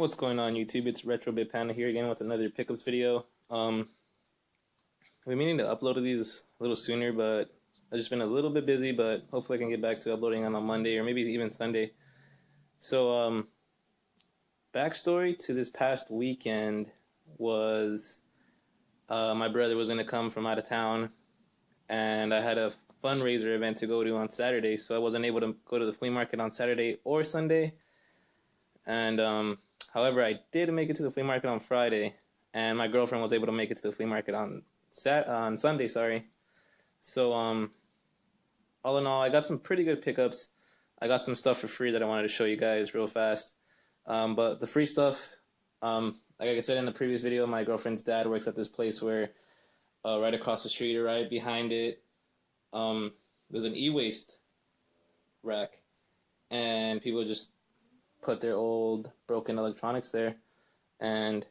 What's going on YouTube? It's Retro Panda here again with another pickups video. I've been meaning to upload these a little sooner, but I've just been a little bit busy, but hopefully I can get back to uploading on a Monday or maybe even Sunday. So, backstory to this past weekend was my brother was going to come from out of town, and I had a fundraiser event to go to on Saturday, so I wasn't able to go to the flea market on Saturday or Sunday. And however, I did make it to the flea market on Friday, and my girlfriend was able to make it to the flea market on Sunday. Sorry. So all in all, I got some pretty good pickups. I got some stuff for free that I wanted to show you guys real fast. But the free stuff, like I said in the previous video, my girlfriend's dad works at this place where right across the street or right behind it, there's an e-waste rack, and people just put their old broken electronics there, and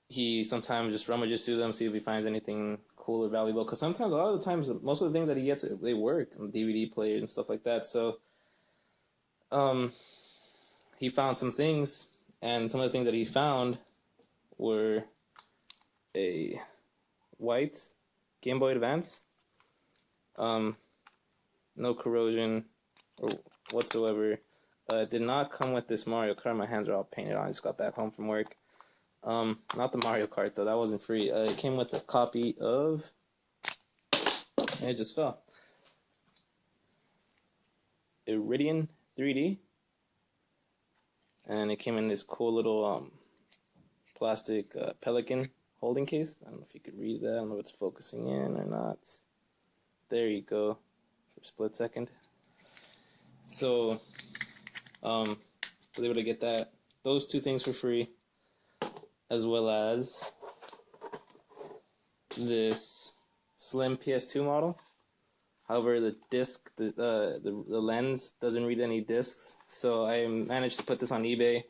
he sometimes just rummages through them, see if he finds anything cool or valuable, because sometimes, a lot of the times, most of the things that he gets, they work on DVD players and stuff like that. So he found some things, and some of the things that he found were a white Game Boy Advance, no corrosion or whatsoever. It did not come with this Mario Kart. My hands are all painted on. I just got back home from work. Not the Mario Kart, though. That wasn't free. It came with a copy of... It just fell. Iridian 3D. And it came in this cool little plastic Pelican holding case. I don't know if you could read that. I don't know if it's focusing in or not. There you go. For a split second. So... I was able to get those two things for free, as well as this slim PS2 model. However, the disc, the lens doesn't read any discs, so I managed to put this on eBay.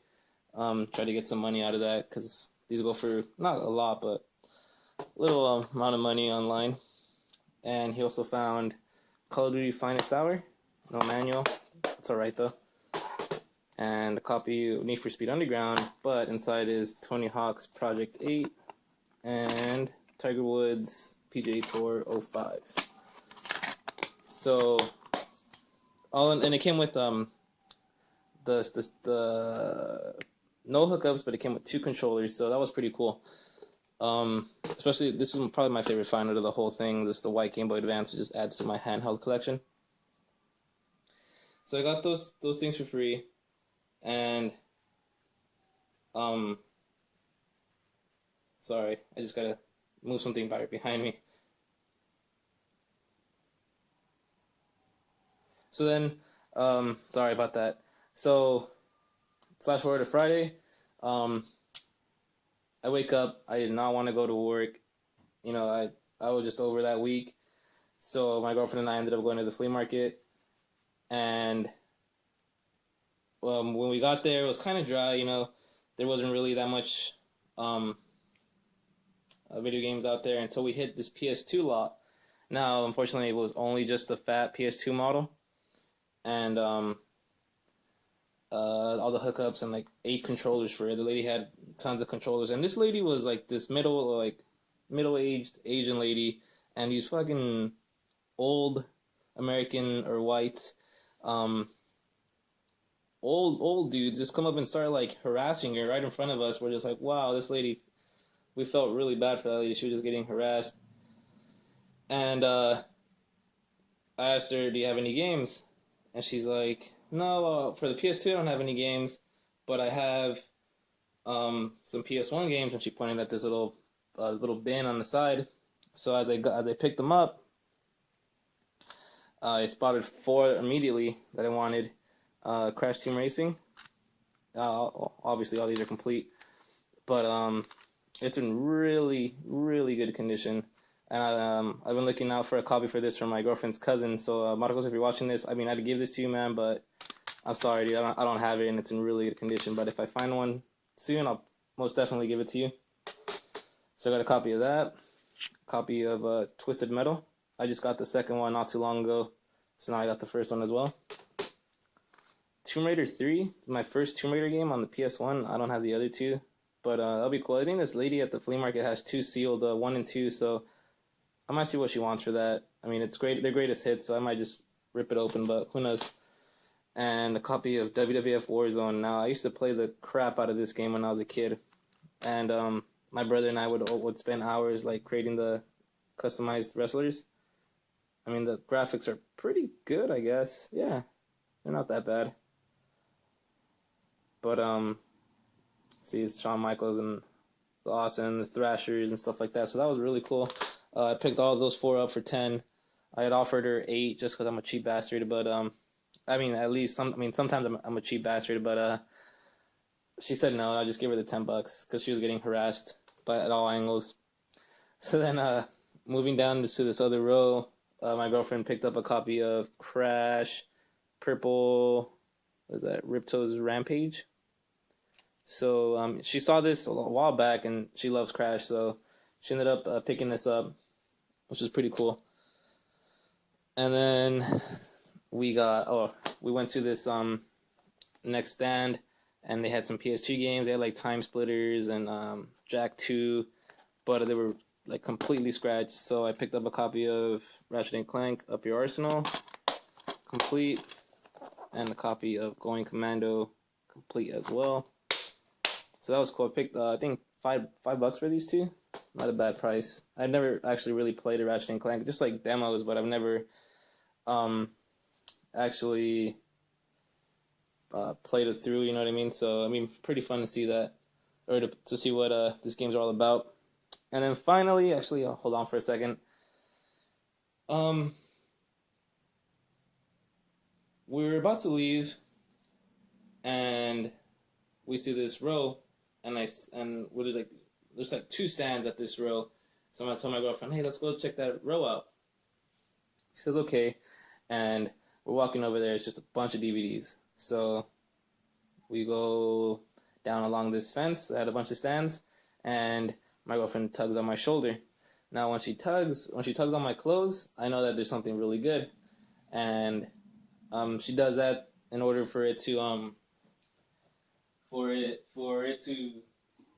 Try to get some money out of that, because these go for not a lot, but a little amount of money online. And he also found Call of Duty Finest Hour, no manual. It's alright though. And a copy of Need for Speed Underground, but inside is Tony Hawk's Project 8 and Tiger Woods PGA Tour 05. So, and it came with the no hookups, but it came with 2 controllers, so that was pretty cool. Especially, this is probably my favorite find out of the whole thing. This the white Game Boy Advance. It just adds to my handheld collection. So I got those things for free. And sorry, I just gotta move something behind me. So then, sorry about that. So, flash forward to Friday. I wake up. I did not want to go to work. You know, I was just over that week. So my girlfriend and I ended up going to the flea market, and when we got there, it was kind of dry, you know. There wasn't really that much video games out there until we hit this PS2 lot. Now, unfortunately, it was only just a fat PS2 model, and all the hookups and like 8 controllers for it. The lady had tons of controllers, and this lady was like this middle-aged Asian lady, and these fucking old American or white old dudes just come up and start like harassing her right in front of us. We're just like, wow, this lady, we felt really bad for that lady. She was just getting harassed. And I asked her, do you have any games? And she's like, no, for the PS2 I don't have any games, but I have some PS1 games. And she pointed at this little bin on the side. So as I picked them up, I spotted 4 immediately that I wanted. Crash Team Racing. Obviously all these are complete, but it's in really, really good condition. And I've been looking out for a copy for this from my girlfriend's cousin. So Marcos, if you're watching this, I mean, I'd give this to you, man, but I'm sorry, dude, I don't have it, and it's in really good condition. But if I find one soon, I'll most definitely give it to you. So I got a copy of that, copy of Twisted Metal. I just got the second one not too long ago, so now I got the first one as well. Tomb Raider 3, my first Tomb Raider game on the PS1. I don't have the other two, but that'll be cool. I think this lady at the flea market has two sealed, 1 and 2, so I might see what she wants for that. I mean, it's great. They're greatest hits, so I might just rip it open, but who knows. And a copy of WWF Warzone. Now, I used to play the crap out of this game when I was a kid, and my brother and I would spend hours like creating the customized wrestlers. I mean, the graphics are pretty good, I guess. Yeah, they're not that bad. But see, it's Shawn Michaels and the Austin, the Thrashers and stuff like that. So that was really cool. I picked all those 4 up for 10. I had offered her 8 just because I'm a cheap bastard, but I mean, at least sometimes I'm a cheap bastard, but she said no. I just gave her the $10 because she was getting harassed at all angles. So then, moving down to this other row, my girlfriend picked up a copy of Crash, Purple. What is that? Ripto's Rampage. So she saw this a while back, and she loves Crash, so she ended up picking this up, which is pretty cool. And then we went to this next stand, and they had some PS2 games. They had like Time Splitters and Jack 2, but they were like completely scratched. So I picked up a copy of Ratchet Clank Up Your Arsenal, complete, and a copy of Going Commando, complete as well. So that was cool. I picked I think $5 for these two. Not a bad price. I've never actually really played a Ratchet Clank, just like demos, but I've never actually played it through, you know what I mean? So, I mean, pretty fun to see that, or to see what this game's all about. And then finally, actually, hold on for a second. We were about to leave, and we see this row, and there's like 2 stands at this row. So I told my girlfriend, hey, let's go check that row out. She says, okay. And we're walking over there. It's just a bunch of DVDs. So we go down along this fence at a bunch of stands, and my girlfriend tugs on my shoulder. Now, when she tugs on my clothes, I know that there's something really good, and she does that in order for it to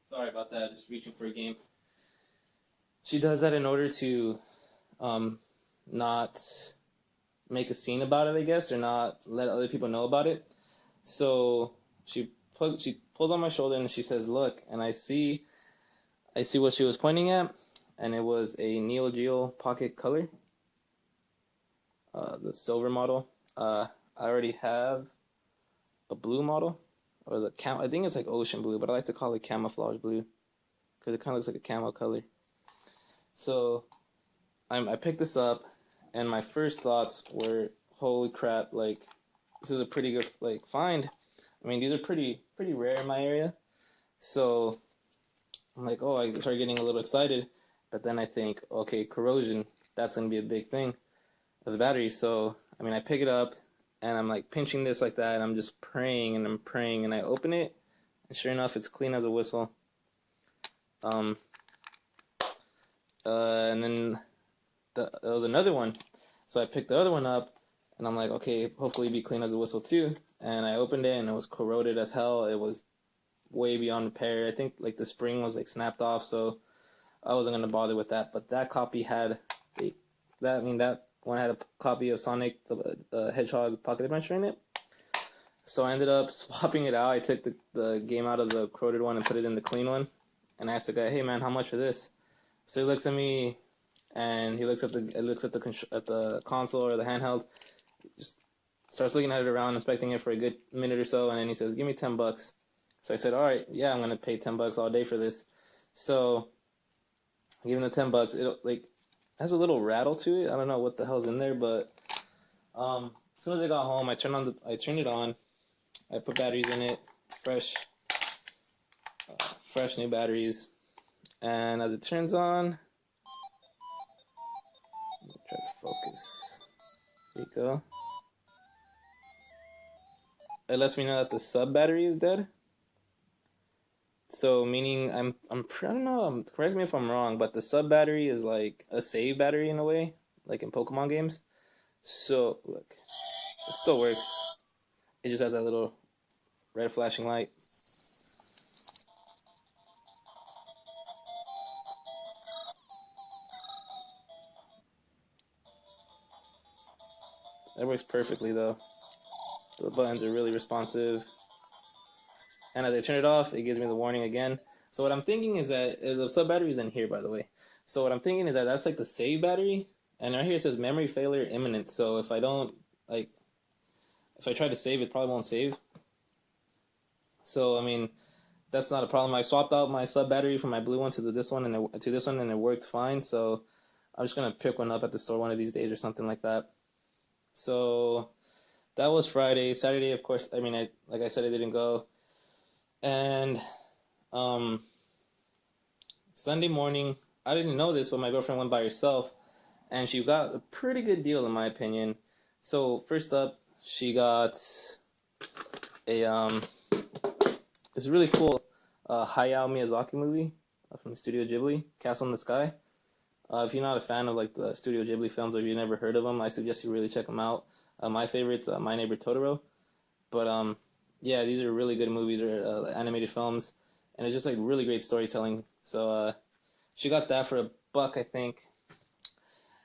sorry about that, just reaching for a game. She does that in order to not make a scene about it, I guess, or not let other people know about it. So she pulls on my shoulder and she says, "Look," and I see what she was pointing at, and it was a Neo-Geo Pocket Color, the silver model. I already have a blue model, or I think it's like ocean blue, but I like to call it camouflage blue because it kind of looks like a camo color. So I picked this up, and my first thoughts were, holy crap, like, this is a pretty good, like, find. I mean, these are pretty rare in my area. So I'm like, oh, I start getting a little excited. But then I think, okay, corrosion, that's going to be a big thing of the battery. So, I mean, I pick it up, and I'm like pinching this like that, and I'm just praying, and I open it, and sure enough, it's clean as a whistle. And then there was another one. So I picked the other one up, and I'm like, okay, hopefully it'll be clean as a whistle too. And I opened it, and it was corroded as hell. It was way beyond repair. I think like the spring was like snapped off, so I wasn't gonna bother with that. But that copy had that one had a copy of Sonic the Hedgehog Pocket Adventure in it. So I ended up swapping it out. I took the game out of the corroded one and put it in the clean one. And I asked the guy, "Hey man, how much for this?" So he looks at me, and he looks at the console or the handheld, just starts looking at it around, inspecting it for a good minute or so, and then he says, "Give me $10." So I said, "All right, yeah, I'm gonna pay $10 all day for this." So I gave him the $10. It like has a little rattle to it. I don't know what the hell's in there, but as soon as I got home, I turned it on. I put batteries in it, fresh new batteries, and as it turns on, try to focus. There you go. It lets me know that the sub battery is dead. So meaning I don't know. Correct me if I'm wrong, but the sub battery is like a save battery in a way, like in Pokemon games. So look, it still works, It just has that little red flashing light. That works perfectly though. The buttons are really responsive. And as I turn it off, it gives me the warning again. So what I'm thinking is that the sub battery is in here, by the way. So what I'm thinking is that that's like the save battery, and right here it says memory failure imminent. So if I don't if I try to save, it probably won't save. So I mean, that's not a problem. I swapped out my sub battery from my blue one to this one, and it worked fine. So I'm just gonna pick one up at the store one of these days or something like that. So that was Friday. Saturday, of course. I mean, like I said, I didn't go. And Sunday morning, I didn't know this, but my girlfriend went by herself, and she got a pretty good deal in my opinion. So first up, she got a this really cool Hayao Miyazaki movie from Studio Ghibli, Castle in the Sky. If you're not a fan of like the Studio Ghibli films, or if you've never heard of them, I suggest you really check them out. My favorite's My Neighbor Totoro, but yeah, these are really good movies or animated films, and it's just like really great storytelling. So she got that for $1, I think,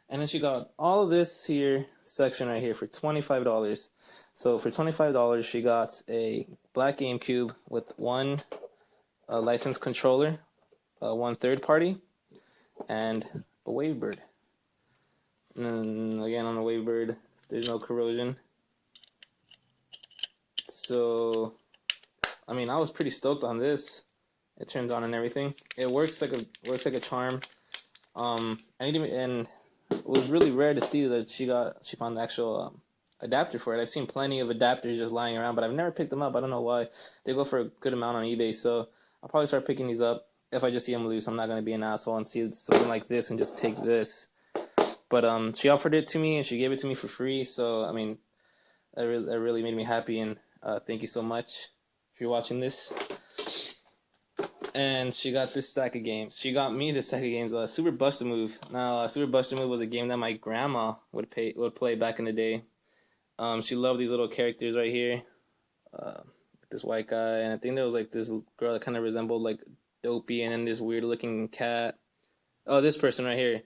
and then she got all of this here section right here for $25. So for $25, she got a black GameCube with one licensed controller, one third party, and a Wavebird. And then again on the Wavebird, there's no corrosion. So, I mean, I was pretty stoked on this. It turns on and everything. It works like a charm. And it was really rare to see that she found the actual adapter for it. I've seen plenty of adapters just lying around, but I've never picked them up. I don't know why. They go for a good amount on eBay, so I'll probably start picking these up if I just see them loose. I'm not gonna be an asshole and see something like this and just take this. But she offered it to me and she gave it to me for free. So I mean, that really made me happy, and thank you so much if you're watching this. And she got this stack of games. She got me this stack of games. Super Buster Move. Now, Super Buster Move was a game that my grandma would play back in the day. She loved these little characters right here. This white guy, and I think there was like this girl that kind of resembled like Dopey, and then this weird looking cat. Oh, this person right here.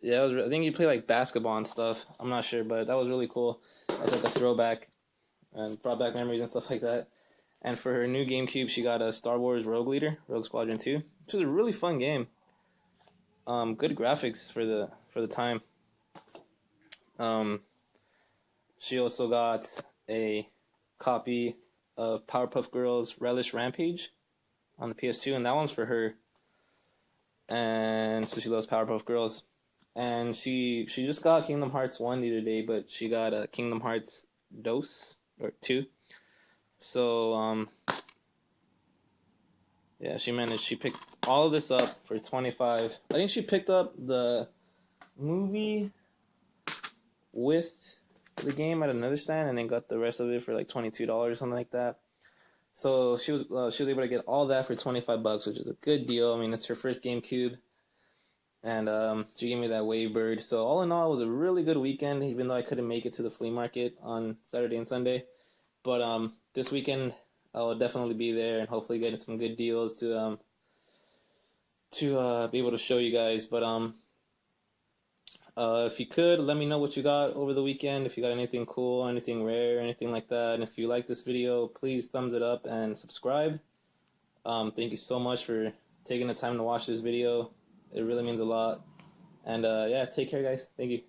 Yeah, I think he played like basketball and stuff. I'm not sure, but that was really cool. That's like a throwback, and brought back memories and stuff like that. And for her new GameCube, she got a Star Wars Rogue Squadron 2, which was a really fun game. Good graphics for the time. She also got a copy of Powerpuff Girls Relish Rampage on the PS2, and that one's for her. And so she loves Powerpuff Girls. And she just got Kingdom Hearts 1 the other day, but she got a Kingdom Hearts 2. So, yeah, she picked all of this up for $25. I think she picked up the movie with the game at another stand, and then got the rest of it for like $22 or something like that. So she was able to get all that for $25, which is a good deal. I mean, it's her first GameCube, and she gave me that Wavebird. So all in all, it was a really good weekend, even though I couldn't make it to the flea market on Saturday and Sunday. But this weekend I will definitely be there and hopefully get some good deals to be able to show you guys. But if you could, let me know what you got over the weekend. If you got anything cool, anything rare, anything like that. And if you like this video, please thumbs it up and subscribe. Thank you so much for taking the time to watch this video. It really means a lot. And yeah, take care, guys. Thank you.